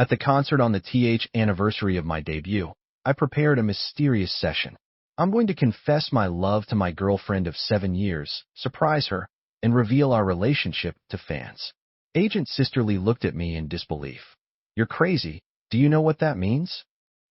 At the concert on the th anniversary of my debut, I prepared a mysterious session. I'm going to confess my love to my girlfriend of 7 years, surprise her, and reveal our relationship to fans. Agent Sisterly looked at me in disbelief. You're crazy. Do you know what that means?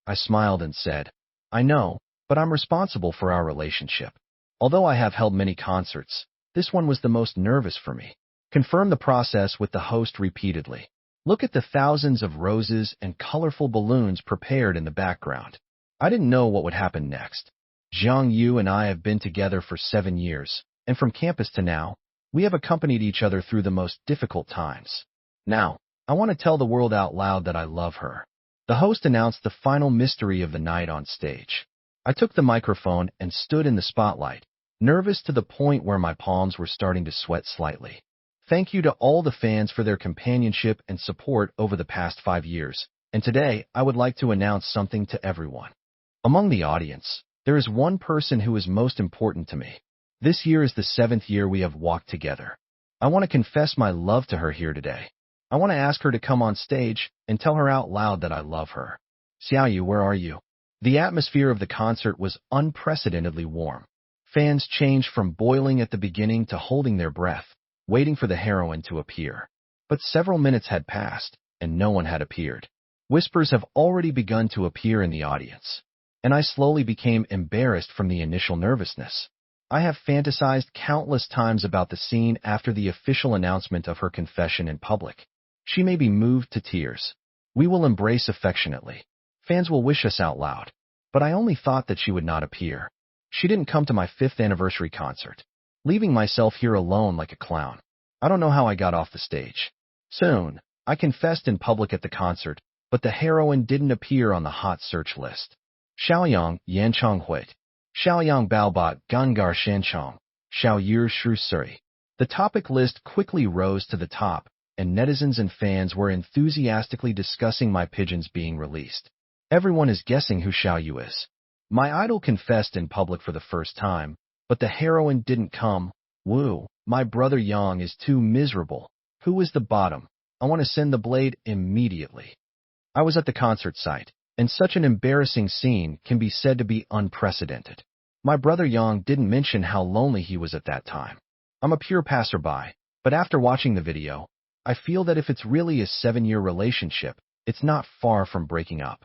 I smiled and said, I know, but I'm responsible for our relationship. Although I have held many concerts, this one was the most nervous for me. Confirm the process with the host repeatedly. Look at the thousands of roses and colorful balloons prepared in the background. I didn't know what would happen next. Jiang Yu and I have been together for 7 years, and from campus to now, we have accompanied each other through the most difficult times. Now, I want to tell the world out loud that I love her. The host announced the final mystery of the night on stage. I took the microphone and stood in the spotlight, nervous to the point where my palms were starting to sweat slightly. Thank you to all the fans for their companionship and support over the past 5 years, and today I would like to announce something to everyone. Among the audience, there is one person who is most important to me. This year is the 7th year we have walked together. I want to confess my love to her here today. I want to ask her to come on stage and tell her out loud that I love her. Xiaoyu, where are you? The atmosphere of the concert was unprecedentedly warm. Fans changed from boiling at the beginning to holding their breath, waiting for the heroine to appear. But several minutes had passed, and no one had appeared. Whispers have already begun to appear in the audience, and I slowly became embarrassed from the initial nervousness. I have fantasized countless times about the scene after the official announcement of her confession in public. She may be moved to tears. We will embrace affectionately. Fans will wish us out loud. But I only thought that she would not appear. She didn't come to my 5th anniversary concert, leaving myself here alone like a clown. I don't know how I got off the stage. Soon, I confessed in public at the concert, but the heroine didn't appear on the hot search list. Xiaoyang Yanchong Huit. Xiaoyang Baobot Gangar Shanchong. Xiaoyu Shu Suri. The topic list quickly rose to the top, and netizens and fans were enthusiastically discussing my pigeons being released. Everyone is guessing who Xiaoyu is. My idol confessed in public for the first time, but the heroine didn't come. Woo, my brother Yang is too miserable. Who is the bottom? I want to send the blade immediately. I was at the concert site, and such an embarrassing scene can be said to be unprecedented. My brother Yang didn't mention how lonely he was at that time. I'm a pure passerby, but after watching the video, I feel that if it's really a 7-year relationship, it's not far from breaking up.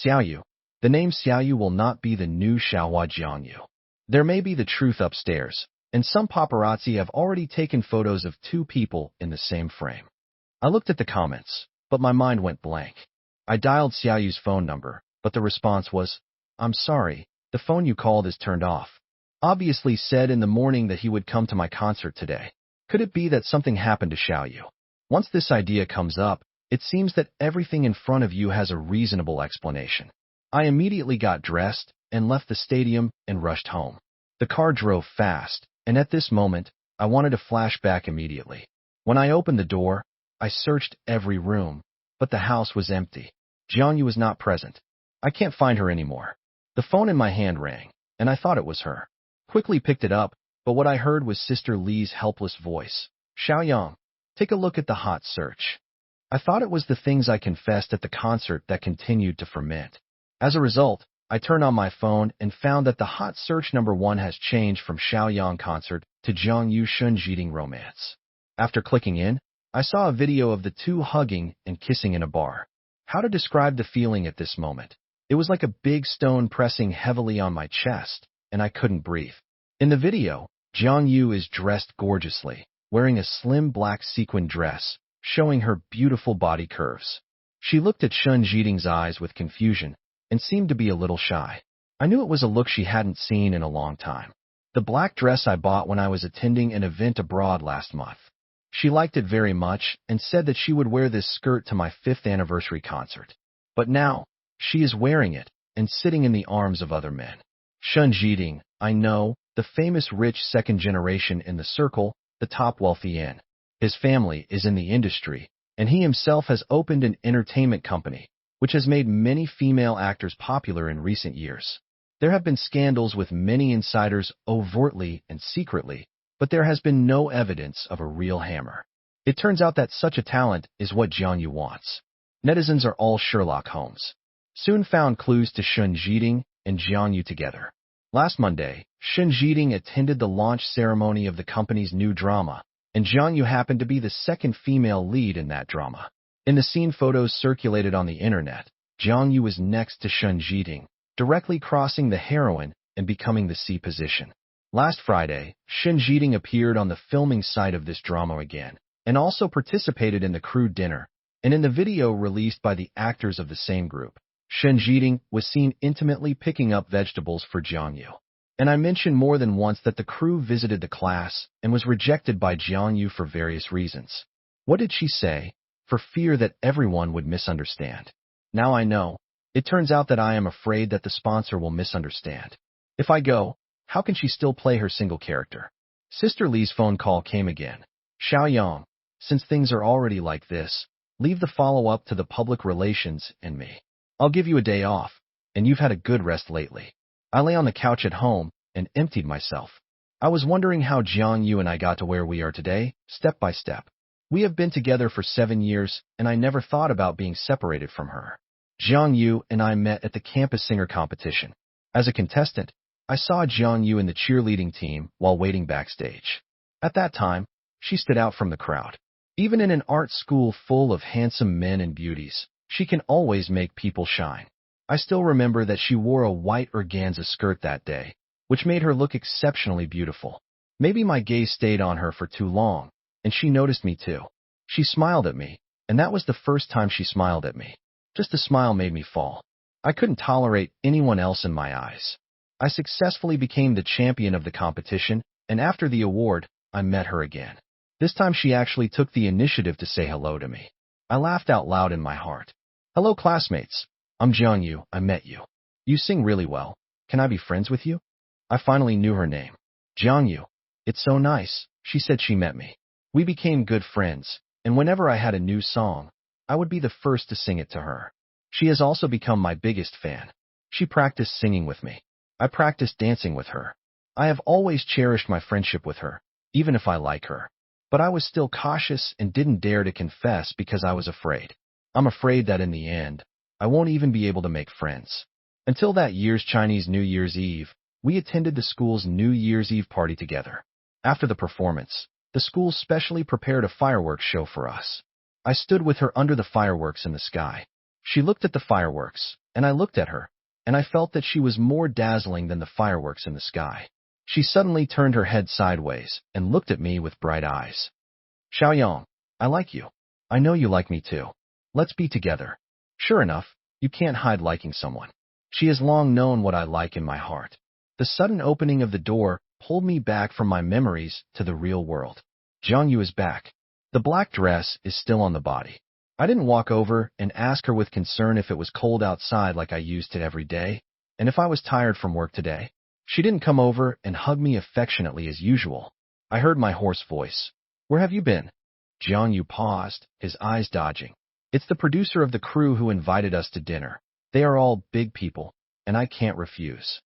Xiaoyu. The name Xiaoyu will not be the new Xiaohua Jiangyu. There may be the truth upstairs, and some paparazzi have already taken photos of 2 people in the same frame. I looked at the comments, but my mind went blank. I dialed Xiaoyu's phone number, but the response was, I'm sorry, the phone you called is turned off. Obviously said in the morning that he would come to my concert today. Could it be that something happened to Xiaoyu? Once this idea comes up, it seems that everything in front of you has a reasonable explanation. I immediately got dressed and left the stadium and rushed home. The car drove fast, and at this moment, I wanted to flash back immediately. When I opened the door, I searched every room, but the house was empty. Jiangyu was not present. I can't find her anymore. The phone in my hand rang, and I thought it was her. Quickly picked it up, but what I heard was Sister Li's helpless voice. Xiaoyang, take a look at the hot search. I thought it was the things I confessed at the concert that continued to ferment. As a result, I turned on my phone and found that the hot search number 1 has changed from Xiaoyang concert to Jiangyu Shunjiding romance. After clicking in, I saw a video of the 2 hugging and kissing in a bar. How to describe the feeling at this moment? It was like a big stone pressing heavily on my chest, and I couldn't breathe. In the video, Jiangyu is dressed gorgeously, wearing a slim black sequin dress, showing her beautiful body curves. She looked at Shun Jiding's eyes with confusion and seemed to be a little shy. I knew it was a look she hadn't seen in a long time. The black dress I bought when I was attending an event abroad last month. She liked it very much and said that she would wear this skirt to my 5th anniversary concert. But now, she is wearing it and sitting in the arms of other men. Shun Jiding, I know, the famous rich 2nd generation in the circle, the top wealthy in. His family is in the industry, and he himself has opened an entertainment company, which has made many female actors popular in recent years. There have been scandals with many insiders overtly and secretly, but there has been no evidence of a real hammer. It turns out that such a talent is what Jiangyu wants. Netizens are all Sherlock Holmes. Soon found clues to Shun Jiding and Jiang Yu together. Last Monday, Shun Jiding attended the launch ceremony of the company's new drama, and Jiang Yu happened to be the second female lead in that drama. In the scene photos circulated on the internet, Jiang Yu was next to Shun Jiding, directly crossing the heroine and becoming the C position. Last Friday, Shun Jiding appeared on the filming site of this drama again, and also participated in the crew dinner, and in the video released by the actors of the same group, Shun Jiding was seen intimately picking up vegetables for Jiang Yu. And I mentioned more than once that the crew visited the class and was rejected by Jiang Yu for various reasons. What did she say? For fear that everyone would misunderstand. Now I know. It turns out that I am afraid that the sponsor will misunderstand. If I go, how can she still play her single character? Sister Lee's phone call came again. Xiaoyang, since things are already like this, leave the follow-up to the public relations and me. I'll give you a day off, and you've had a good rest lately. I lay on the couch at home and emptied myself. I was wondering how Jiang Yu and I got to where we are today, step by step. We have been together for 7 years, and I never thought about being separated from her. Jiang Yu and I met at the campus singer competition. As a contestant, I saw Jiang Yu in the cheerleading team while waiting backstage. At that time, she stood out from the crowd. Even in an art school full of handsome men and beauties, she can always make people shine. I still remember that she wore a white organza skirt that day, which made her look exceptionally beautiful. Maybe my gaze stayed on her for too long, and she noticed me too. She smiled at me, and that was the first time she smiled at me. Just a smile made me fall. I couldn't tolerate anyone else in my eyes. I successfully became the champion of the competition, and after the award, I met her again. This time she actually took the initiative to say hello to me. I laughed out loud in my heart. Hello, classmates. I'm Jiang Yu. I met you. You sing really well. Can I be friends with you? I finally knew her name. Jiang Yu. It's so nice, she said she met me. We became good friends, and whenever I had a new song, I would be the first to sing it to her. She has also become my biggest fan. She practiced singing with me. I practiced dancing with her. I have always cherished my friendship with her, even if I like her. But I was still cautious and didn't dare to confess because I was afraid. I'm afraid that in the end, I won't even be able to make friends. Until that year's Chinese New Year's Eve, we attended the school's New Year's Eve party together. After the performance, the school specially prepared a fireworks show for us. I stood with her under the fireworks in the sky. She looked at the fireworks, and I looked at her, and I felt that she was more dazzling than the fireworks in the sky. She suddenly turned her head sideways and looked at me with bright eyes. Xiaoyang, I like you. I know you like me too. Let's be together. Sure enough, you can't hide liking someone. She has long known what I like in my heart. The sudden opening of the door pulled me back from my memories to the real world. Jiang Yu is back. The black dress is still on the body. I didn't walk over and ask her with concern if it was cold outside like I used to every day, and if I was tired from work today. She didn't come over and hug me affectionately as usual. I heard my hoarse voice. Where have you been? Jiang Yu paused, his eyes dodging. It's the producer of the crew who invited us to dinner. They are all big people, and I can't refuse.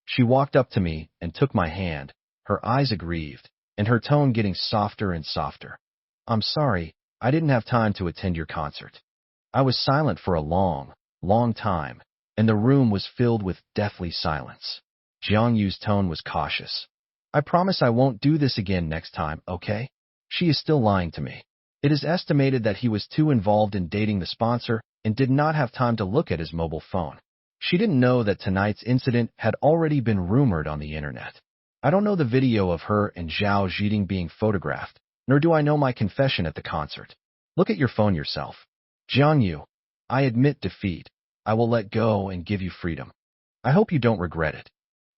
She walked up to me and took my hand, her eyes aggrieved, and her tone getting softer and softer. I'm sorry, I didn't have time to attend your concert. I was silent for a long, long time, and the room was filled with deathly silence. Jiang Yu's tone was cautious. I promise I won't do this again next time, okay? She is still lying to me. It is estimated that he was too involved in dating the sponsor and did not have time to look at his mobile phone. She didn't know that tonight's incident had already been rumored on the internet. I don't know the video of her and Zhao Jiding being photographed, nor do I know my confession at the concert. Look at your phone yourself. Jiang Yu, I admit defeat. I will let go and give you freedom. I hope you don't regret it.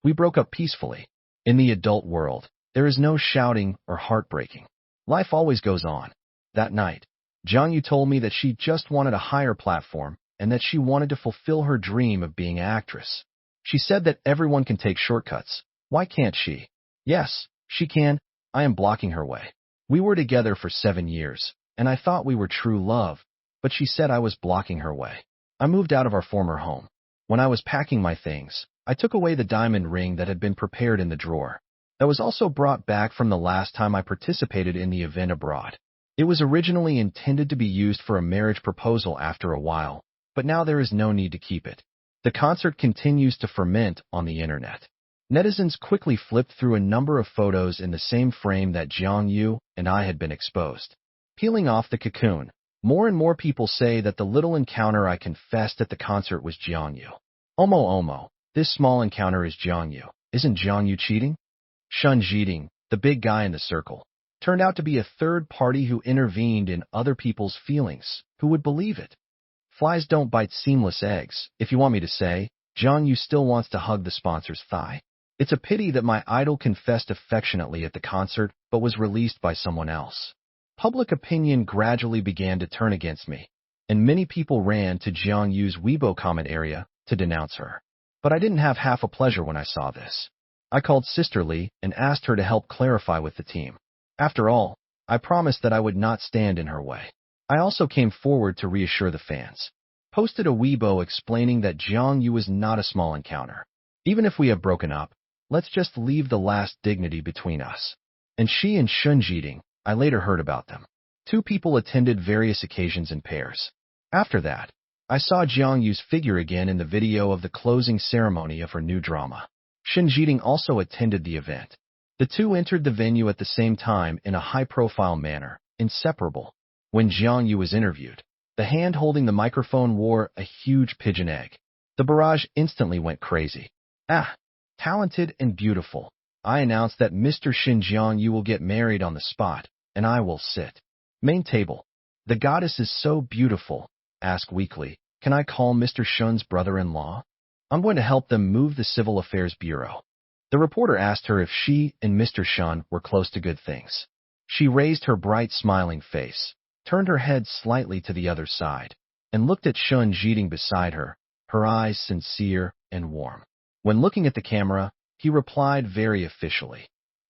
We broke up peacefully. In the adult world, there is no shouting or heartbreaking. Life always goes on. That night, Jiang Yu told me that she just wanted a higher platform and that she wanted to fulfill her dream of being an actress. She said that everyone can take shortcuts. Why can't she? Yes, she can. I am blocking her way. We were together for 7 years, and I thought we were true love, but she said I was blocking her way. I moved out of our former home. When I was packing my things, I took away the diamond ring that had been prepared in the drawer. That was also brought back from the last time I participated in the event abroad. It was originally intended to be used for a marriage proposal after a while, but now there is no need to keep it. The concert continues to ferment on the internet. Netizens quickly flipped through a number of photos in the same frame that Jiang Yu and I had been exposed. Peeling off the cocoon, more and more people say that the little encounter I confessed at the concert was Jiang Yu. Omo, this small encounter is Jiang Yu. Isn't Jiang Yu cheating? Shun Zhiding, the big guy in the circle, turned out to be a third party who intervened in other people's feelings. Who would believe it? Flies don't bite seamless eggs. If you want me to say, Jiang Yu still wants to hug the sponsor's thigh. It's a pity that my idol confessed affectionately at the concert, but was released by someone else. Public opinion gradually began to turn against me, and many people ran to Jiang Yu's Weibo comment area to denounce her. But I didn't have half a pleasure when I saw this. I called Sister Lee and asked her to help clarify with the team. After all, I promised that I would not stand in her way. I also came forward to reassure the fans. Posted a Weibo explaining that Jiang Yu was not a small encounter. Even if we have broken up, let's just leave the last dignity between us. And she and Shun Zhiding, I later heard about them. Two people attended various occasions in pairs. After that, I saw Jiang Yu's figure again in the video of the closing ceremony of her new drama. Shun Zhiding also attended the event. The two entered the venue at the same time in a high-profile manner, inseparable. When Jiang Yu was interviewed, the hand holding the microphone wore a huge pigeon egg. The barrage instantly went crazy. Talented and beautiful. I announced that Mr. Shin Jiang Yu will get married on the spot, and I will sit. Main table. The goddess is so beautiful. Ask weekly, can I call Mr. Shun's brother-in-law? I'm going to help them move the Civil Affairs Bureau. The reporter asked her if she and Mr. Shun were close to good things. She raised her bright smiling face, turned her head slightly to the other side, and looked at Shun Zhiding beside her, her eyes sincere and warm. When looking at the camera, he replied very officially,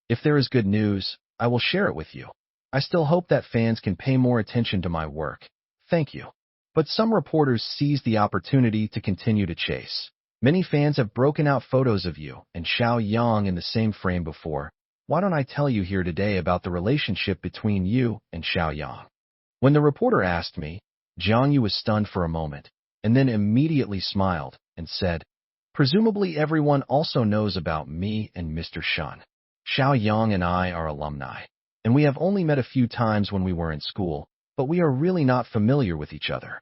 "If there is good news, I will share it with you. I still hope that fans can pay more attention to my work. Thank you." But some reporters seized the opportunity to continue to chase. Many fans have broken out photos of you and Xiao Yang in the same frame before. Why don't I tell you here today about the relationship between you and Xiao Yang? When the reporter asked me, Jiang Yu was stunned for a moment, and then immediately smiled and said, "Presumably everyone also knows about me and Mr. Shun. Xiao Yang and I are alumni, and we have only met a few times when we were in school, but we are really not familiar with each other."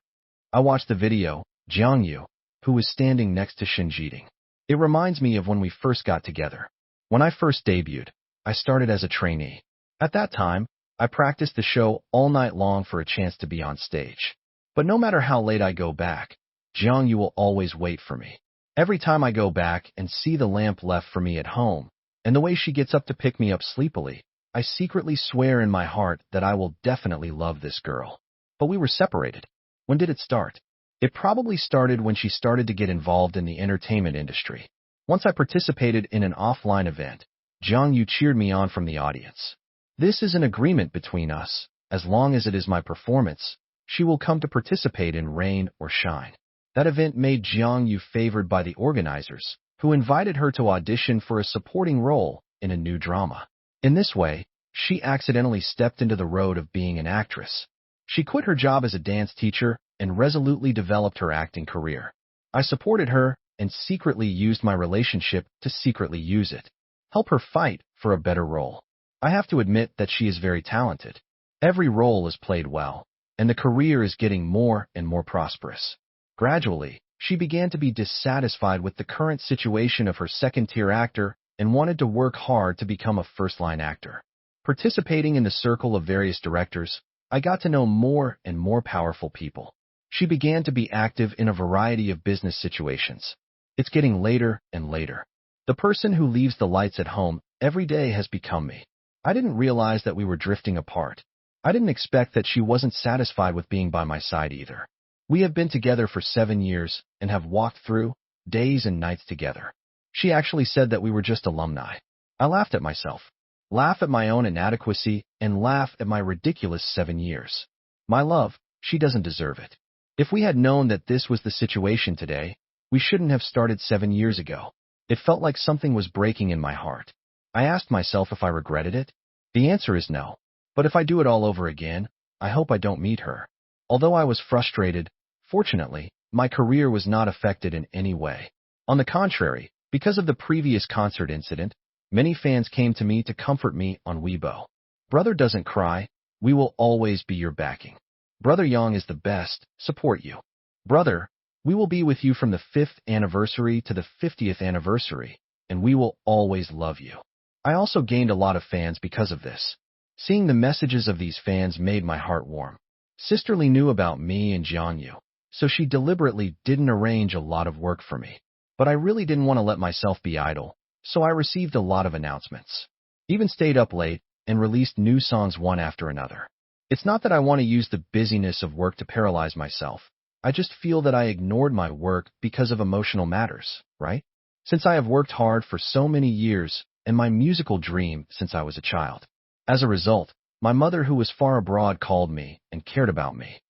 I watched the video, Jiang Yu, who was standing next to Shun Zhiding. It reminds me of when we first got together. When I first debuted, I started as a trainee. At that time, I practiced the show all night long for a chance to be on stage. But no matter how late I go back, Jiang Yu will always wait for me. Every time I go back and see the lamp left for me at home, and the way she gets up to pick me up sleepily, I secretly swear in my heart that I will definitely love this girl. But we were separated. When did it start? It probably started when she started to get involved in the entertainment industry. Once I participated in an offline event, Jiang Yu cheered me on from the audience. This is an agreement between us. As long as it is my performance, she will come to participate in rain or shine. That event made Jiang Yu favored by the organizers, who invited her to audition for a supporting role in a new drama. In this way, she accidentally stepped into the road of being an actress. She quit her job as a dance teacher and resolutely developed her acting career. I supported her and secretly used my relationship to secretly use it. Help her fight for a better role. I have to admit that she is very talented. Every role is played well, and the career is getting more and more prosperous. Gradually, she began to be dissatisfied with the current situation of her second-tier actor and wanted to work hard to become a first-line actor. Participating in the circle of various directors, I got to know more and more powerful people. She began to be active in a variety of business situations. It's getting later and later. The person who leaves the lights at home every day has become me. I didn't realize that we were drifting apart. I didn't expect that she wasn't satisfied with being by my side either. We have been together for 7 years and have walked through days and nights together. She actually said that we were just alumni. I laughed at myself, laugh at my own inadequacy, and laugh at my ridiculous 7 years. My love, she doesn't deserve it. If we had known that this was the situation today, we shouldn't have started 7 years ago. It felt like something was breaking in my heart. I asked myself if I regretted it. The answer is no. But if I do it all over again, I hope I don't meet her. Although I was frustrated, fortunately, my career was not affected in any way. On the contrary, because of the previous concert incident, many fans came to me to comfort me on Weibo. Brother doesn't cry, we will always be your backing. Brother Yang is the best, support you. Brother, we will be with you from the 5th anniversary to the 50th anniversary, and we will always love you. I also gained a lot of fans because of this. Seeing the messages of these fans made my heart warm. Sister Lee knew about me and Jiangyu, so she deliberately didn't arrange a lot of work for me. But I really didn't want to let myself be idle, so I received a lot of announcements. Even stayed up late and released new songs one after another. It's not that I want to use the busyness of work to paralyze myself. I just feel that I ignored my work because of emotional matters, right? Since I have worked hard for so many years and my musical dream since I was a child. As a result, my mother who was far abroad called me and cared about me.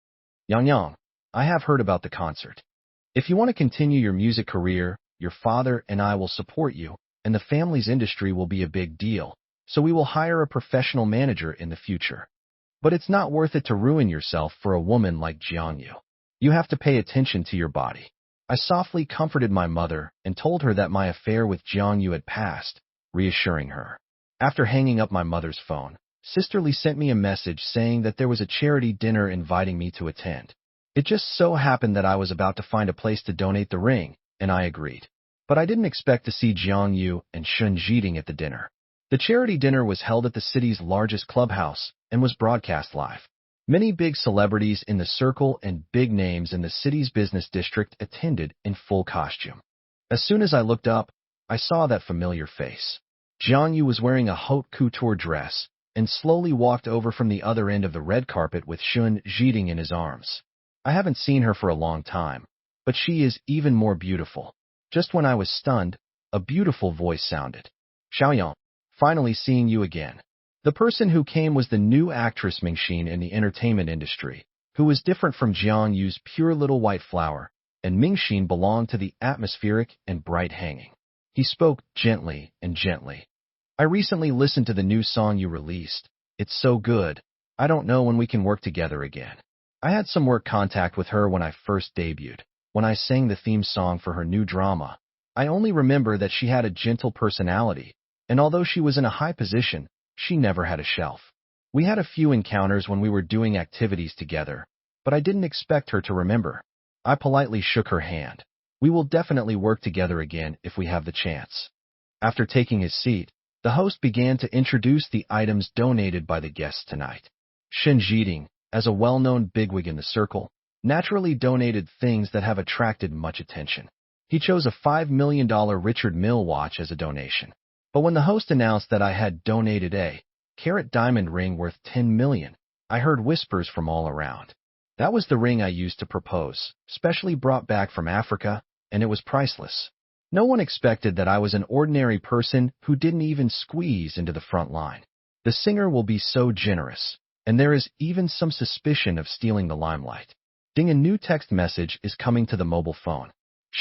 Yang, I have heard about the concert. If you want to continue your music career, your father and I will support you, and the family's industry will be a big deal, so we will hire a professional manager in the future. But it's not worth it to ruin yourself for a woman like Jiangyu. You have to pay attention to your body. I softly comforted my mother and told her that my affair with Jiangyu had passed, reassuring her. After hanging up my mother's phone, Sister Lee sent me a message saying that there was a charity dinner inviting me to attend. It just so happened that I was about to find a place to donate the ring, and I agreed. But I didn't expect to see Jiangyu and Shun Jiding at the dinner. The charity dinner was held at the city's largest clubhouse and was broadcast live. Many big celebrities in the circle and big names in the city's business district attended in full costume. As soon as I looked up, I saw that familiar face. Jiangyu was wearing a haute couture dress and slowly walked over from the other end of the red carpet with Shun Jiding in his arms. I haven't seen her for a long time, but she is even more beautiful. Just when I was stunned, a beautiful voice sounded. Xiaoyang, finally seeing you again. The person who came was the new actress Mingxin in the entertainment industry, who was different from Jiangyu's pure little white flower, and Mingxin belonged to the atmospheric and bright hanging. He spoke gently and gently. I recently listened to the new song you released. It's so good. I don't know when we can work together again. I had some work contact with her when I first debuted, when I sang the theme song for her new drama. I only remember that she had a gentle personality, and although she was in a high position, she never had a shelf. We had a few encounters when we were doing activities together, but I didn't expect her to remember. I politely shook her hand. We will definitely work together again if we have the chance. After taking his seat, the host began to introduce the items donated by the guests tonight. Shun Jiding, as a well-known bigwig in the circle, naturally donated things that have attracted much attention. He chose a $5 million Richard Mille watch as a donation. But when the host announced that I had donated a carat diamond ring worth $10 million, I heard whispers from all around. That was the ring I used to propose, specially brought back from Africa, and it was priceless. No one expected that I was an ordinary person who didn't even squeeze into the front line. The singer will be so generous, and there is even some suspicion of stealing the limelight. Ding, a new text message is coming to the mobile phone.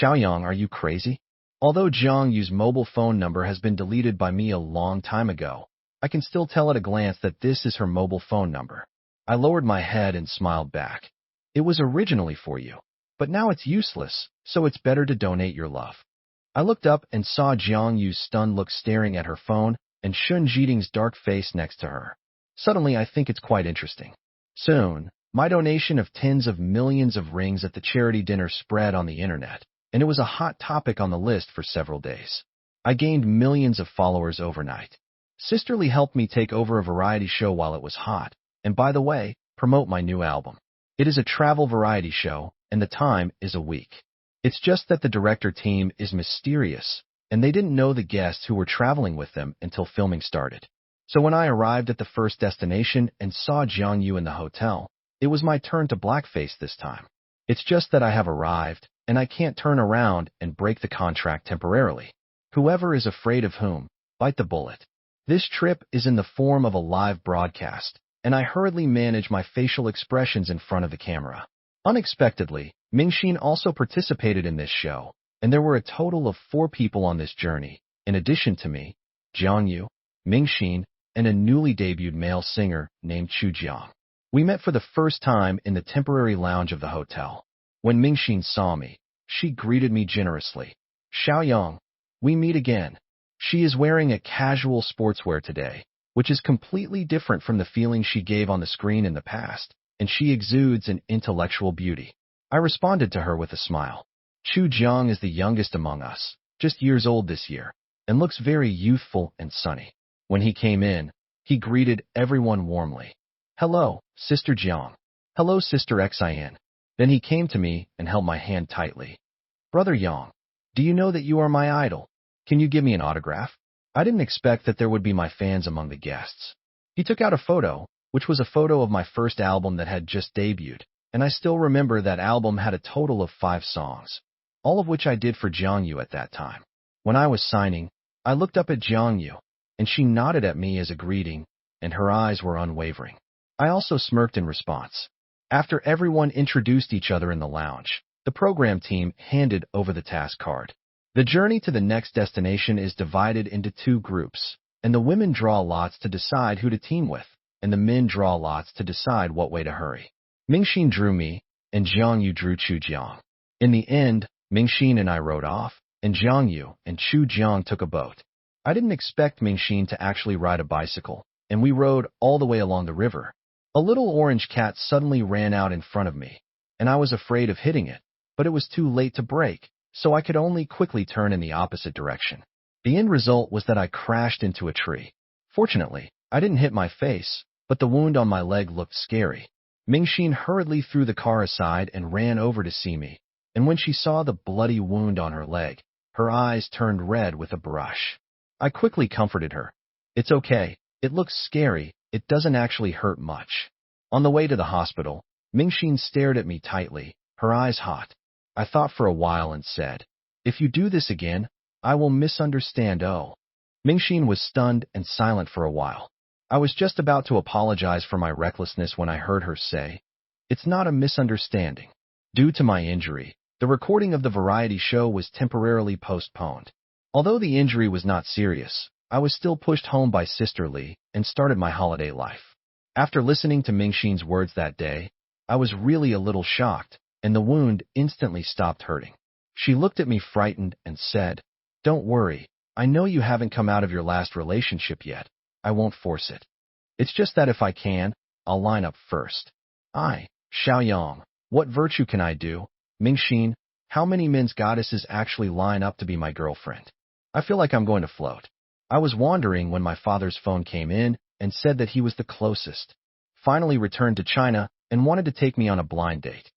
Xiaoyang, are you crazy? Although Jiangyu's mobile phone number has been deleted by me a long time ago, I can still tell at a glance that this is her mobile phone number. I lowered my head and smiled back. It was originally for you, but now it's useless, so it's better to donate your love. I looked up and saw Jiangyu's stunned look staring at her phone and Shun Jiding's dark face next to her. Suddenly, I think it's quite interesting. Soon, my donation of tens of millions of rings at the charity dinner spread on the internet, and it was a hot topic on the list for several days. I gained millions of followers overnight. Sister Lee helped me take over a variety show while it was hot, and by the way, promote my new album. It is a travel variety show, and the time is a week. It's just that the director team is mysterious, and they didn't know the guests who were traveling with them until filming started. So when I arrived at the first destination and saw Jiangyu in the hotel, it was my turn to blackface this time. It's just that I have arrived, and I can't turn around and break the contract temporarily. Whoever is afraid of whom, bite the bullet. This trip is in the form of a live broadcast, and I hurriedly manage my facial expressions in front of the camera. Unexpectedly, Mingxin also participated in this show, and there were a total of 4 people on this journey, in addition to me, Jiangyu, Mingxin, and a newly debuted male singer named Chu Jiang. We met for the first time in the temporary lounge of the hotel. When Mingxin saw me, she greeted me generously. Xiaoyang, we meet again. She is wearing a casual sportswear today, which is completely different from the feeling she gave on the screen in the past, and she exudes an intellectual beauty. I responded to her with a smile. Chu Jiang is the youngest among us, just years old this year, and looks very youthful and sunny. When he came in, he greeted everyone warmly. Hello, Sister Jiang. Hello, Sister Xin. Then he came to me and held my hand tightly. Brother Yang, do you know that you are my idol? Can you give me an autograph? I didn't expect that there would be my fans among the guests. He took out a photo, which was a photo of my first album that had just debuted, and I still remember that album had a total of 5 songs, all of which I did for Jiang Yu at that time. When I was signing, I looked up at Jiang Yu, and she nodded at me as a greeting, and her eyes were unwavering. I also smirked in response. After everyone introduced each other in the lounge, the program team handed over the task card. The journey to the next destination is divided into 2 groups, and the women draw lots to decide who to team with, and the men draw lots to decide what way to hurry. Mingxin drew me, and Jiang Yu drew Chu Jiang. In the end, Mingxin and I rode off, and Jiang Yu and Chu Jiang took a boat. I didn't expect Mingxin to actually ride a bicycle, and we rode all the way along the river. A little orange cat suddenly ran out in front of me, and I was afraid of hitting it, but it was too late to brake, so I could only quickly turn in the opposite direction. The end result was that I crashed into a tree. Fortunately, I didn't hit my face, but the wound on my leg looked scary. Mingxin hurriedly threw the car aside and ran over to see me, and when she saw the bloody wound on her leg, her eyes turned red with a blush. I quickly comforted her. It's okay, it looks scary, it doesn't actually hurt much. On the way to the hospital, Mingxin stared at me tightly, her eyes hot. I thought for a while and said, if you do this again, I will misunderstand. Oh. Mingxin was stunned and silent for a while. I was just about to apologize for my recklessness when I heard her say, it's not a misunderstanding. Due to my injury, the recording of the variety show was temporarily postponed. Although the injury was not serious, I was still pushed home by Sister Li and started my holiday life. After listening to Mingxin's words that day, I was really a little shocked, and the wound instantly stopped hurting. She looked at me frightened and said, don't worry, I know you haven't come out of your last relationship yet. I won't force it. It's just that if I can, I'll line up first. Xiaoyang, what virtue can I do? Mingxin, how many men's goddesses actually line up to be my girlfriend? I feel like I'm going to float. I was wandering when my father's phone came in and said that he was the closest. Finally returned to China and wanted to take me on a blind date.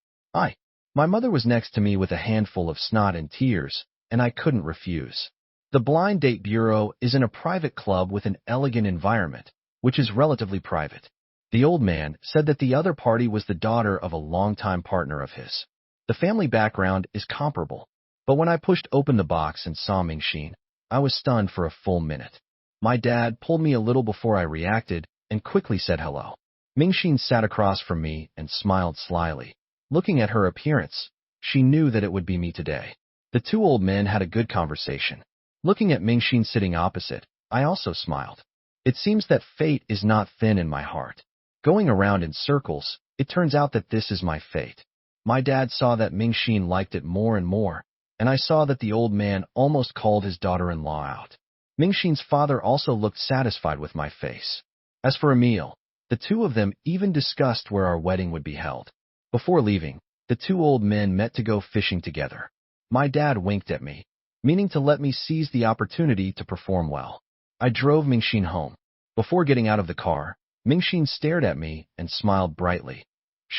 My mother was next to me with a handful of snot and tears, and I couldn't refuse. The Blind Date Bureau is in a private club with an elegant environment, which is relatively private. The old man said that the other party was the daughter of a longtime partner of his. The family background is comparable, but when I pushed open the box and saw Mingxin, I was stunned for a full minute. My dad pulled me a little before I reacted and quickly said hello. Mingxin sat across from me and smiled slyly. Looking at her appearance, she knew that it would be me today. The 2 old men had a good conversation. Looking at Mingxin sitting opposite, I also smiled. It seems that fate is not thin in my heart. Going around in circles, it turns out that this is my fate. My dad saw that Mingxin liked it more and more, and I saw that the old man almost called his daughter-in-law out. Mingxin's father also looked satisfied with my face. As for a meal, the 2 of them even discussed where our wedding would be held. Before leaving, the 2 old men met to go fishing together. My dad winked at me, meaning to let me seize the opportunity to perform well. I drove Mingxin home. Before getting out of the car, Mingxin stared at me and smiled brightly.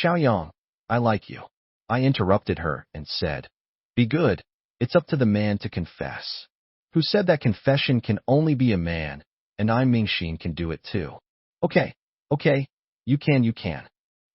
Xiaoyang, I like you. I interrupted her and said, be good, it's up to the man to confess. Who said that confession can only be a man, and I Mingxin can do it too. Okay, you can.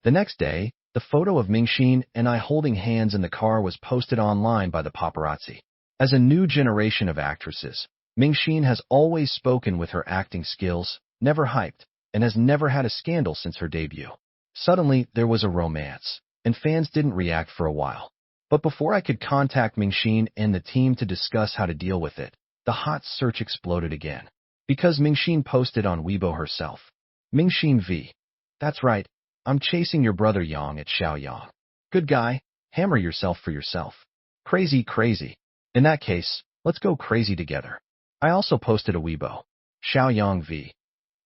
The next day, the photo of Mingxin and I holding hands in the car was posted online by the paparazzi. As a new generation of actresses, Mingxin has always spoken with her acting skills, never hyped, and has never had a scandal since her debut. Suddenly, there was a romance, and fans didn't react for a while. But before I could contact Mingxin and the team to discuss how to deal with it, the hot search exploded again. Because Mingxin posted on Weibo herself. Mingxin V. That's right. I'm chasing your brother Yang at Xiaoyang. Good guy. Hammer yourself for yourself. Crazy, crazy. In that case, let's go crazy together. I also posted a Weibo. Xiaoyang V.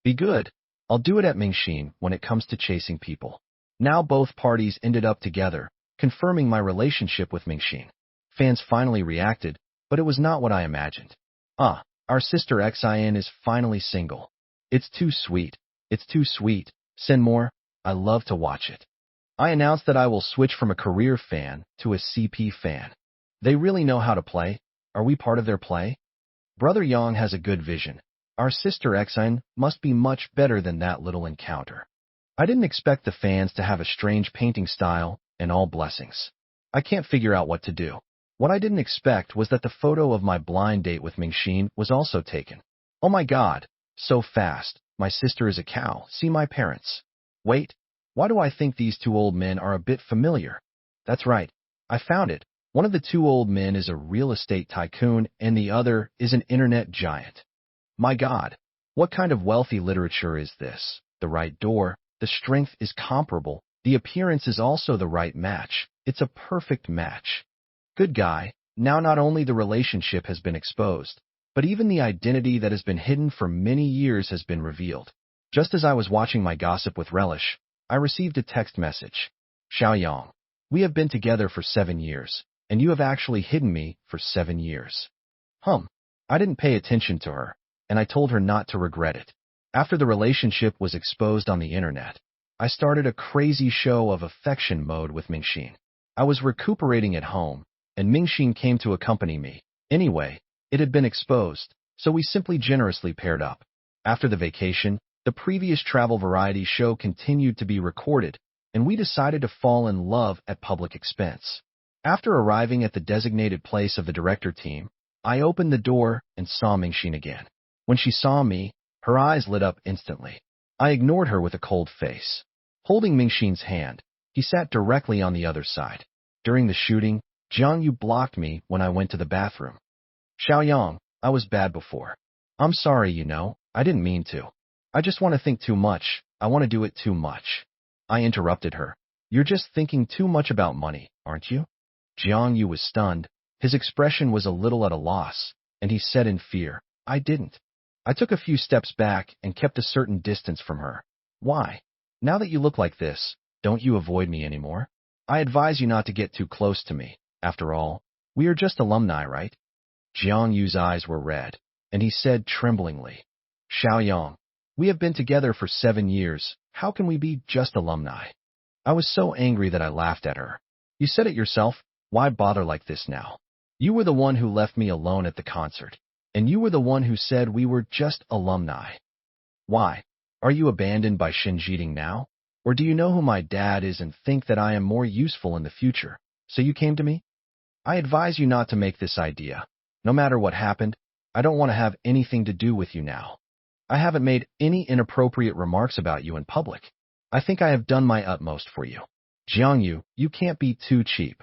Be good. I'll do it at Mingxin when it comes to chasing people. Now both parties ended up together, confirming my relationship with Mingxin. Fans finally reacted, but it was not what I imagined. Our sister Xin is finally single. It's too sweet. It's too sweet. Send more. I love to watch it. I announced that I will switch from a career fan to a CP fan. They really know how to play. Are we part of their play? Brother Yang has a good vision. Our sister Xin must be much better than that little encounter. I didn't expect the fans to have a strange painting style and all blessings. I can't figure out what to do. What I didn't expect was that the photo of my blind date with Mingxin was also taken. Oh my god, so fast. My sister is a cow. See my parents. Wait, why do I think these two old men are a bit familiar? That's right. I found it. One of the two old men is a real estate tycoon and the other is an internet giant. My god, what kind of wealthy literature is this? The right door, the strength is comparable, the appearance is also the right match. It's a perfect match. Good guy. Now not only the relationship has been exposed, but even the identity that has been hidden for many years has been revealed. Just as I was watching my gossip with relish, I received a text message. Xiaoyang, we have been together for 7 years, and you have actually hidden me for 7 years. I didn't pay attention to her, and I told her not to regret it. After the relationship was exposed on the internet, I started a crazy show of affection mode with Mingxin. I was recuperating at home, and Mingxin came to accompany me. Anyway, it had been exposed, so we simply generously paired up. After the vacation, the previous travel variety show continued to be recorded, and we decided to fall in love at public expense. After arriving at the designated place of the director team, I opened the door and saw Mingxin again. When she saw me, her eyes lit up instantly. I ignored her with a cold face. Holding Mingxin's hand, he sat directly on the other side. During the shooting, Jiang Yu blocked me when I went to the bathroom. Xiaoyang, I was bad before. I'm sorry, I didn't mean to. I just want to think too much. I want to do it too much. I interrupted her. You're just thinking too much about money, aren't you? Jiang Yu was stunned. His expression was a little at a loss, and he said in fear, I didn't. I took a few steps back and kept a certain distance from her. Why? Now that you look like this, don't you avoid me anymore? I advise you not to get too close to me. After all, we are just alumni, right? Jiang Yu's eyes were red, and he said tremblingly, Xiaoyang, we have been together for 7 years. How can we be just alumni? I was so angry that I laughed at her. You said it yourself. Why bother like this now? You were the one who left me alone at the concert, and you were the one who said we were just alumni. Why? Are you abandoned by Shen Jiding now? Or do you know who my dad is and think that I am more useful in the future? So you came to me? I advise you not to make this idea. No matter what happened, I don't want to have anything to do with you now. I haven't made any inappropriate remarks about you in public. I think I have done my utmost for you. Jiang Yu, you can't be too cheap.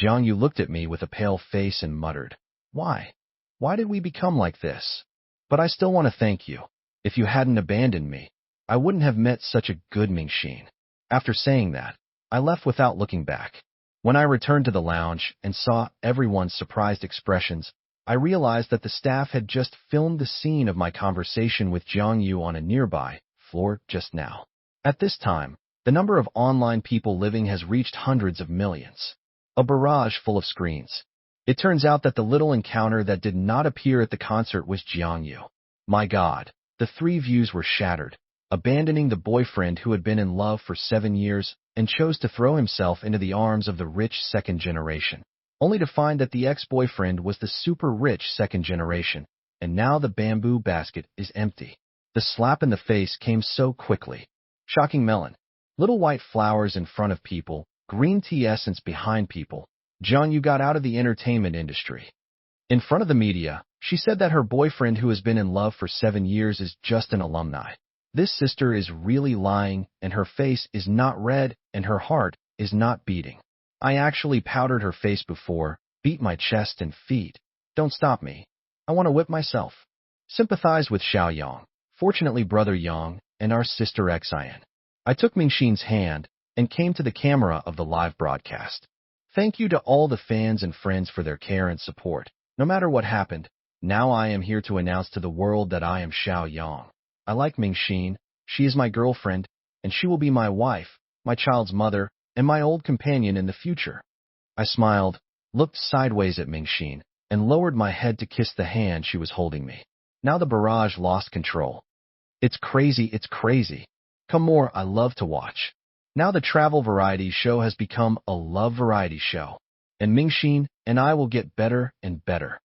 Jiang Yu looked at me with a pale face and muttered, Why? Why did we become like this? But I still want to thank you. If you hadn't abandoned me, I wouldn't have met such a good Mingxin. After saying that, I left without looking back. When I returned to the lounge and saw everyone's surprised expressions, I realized that the staff had just filmed the scene of my conversation with Jiang Yu on a nearby floor just now. At this time, the number of online people living has reached hundreds of millions. A barrage full of screens. It turns out that the little encounter that did not appear at the concert was Jiang Yu. My god, the 3 views were shattered. Abandoning the boyfriend who had been in love for 7 years and chose to throw himself into the arms of the rich second generation, only to find that the ex-boyfriend was the super rich second generation, and now the bamboo basket is empty. The slap in the face came so quickly. Shocking melon. Little white flowers in front of people, green tea essence behind people. Jiang Yu got out of the entertainment industry. In front of the media, she said that her boyfriend who has been in love for 7 years is just an alumni. This sister is really lying, and her face is not red, and her heart is not beating. I actually powdered her face before, beat my chest and feet. Don't stop me. I want to whip myself. Sympathize with Xiao Yang, fortunately brother Yang, and our sister Xian. I took Mingxin's hand and came to the camera of the live broadcast. Thank you to all the fans and friends for their care and support. No matter what happened, now I am here to announce to the world that I am Xiao Yang. I like Mingxin, she is my girlfriend, and she will be my wife, my child's mother, and my old companion in the future. I smiled, looked sideways at Mingxin, and lowered my head to kiss the hand she was holding me. Now the barrage lost control. It's crazy, it's crazy. Come more, I love to watch. Now the travel variety show has become a love variety show. And Mingxin and I will get better and better.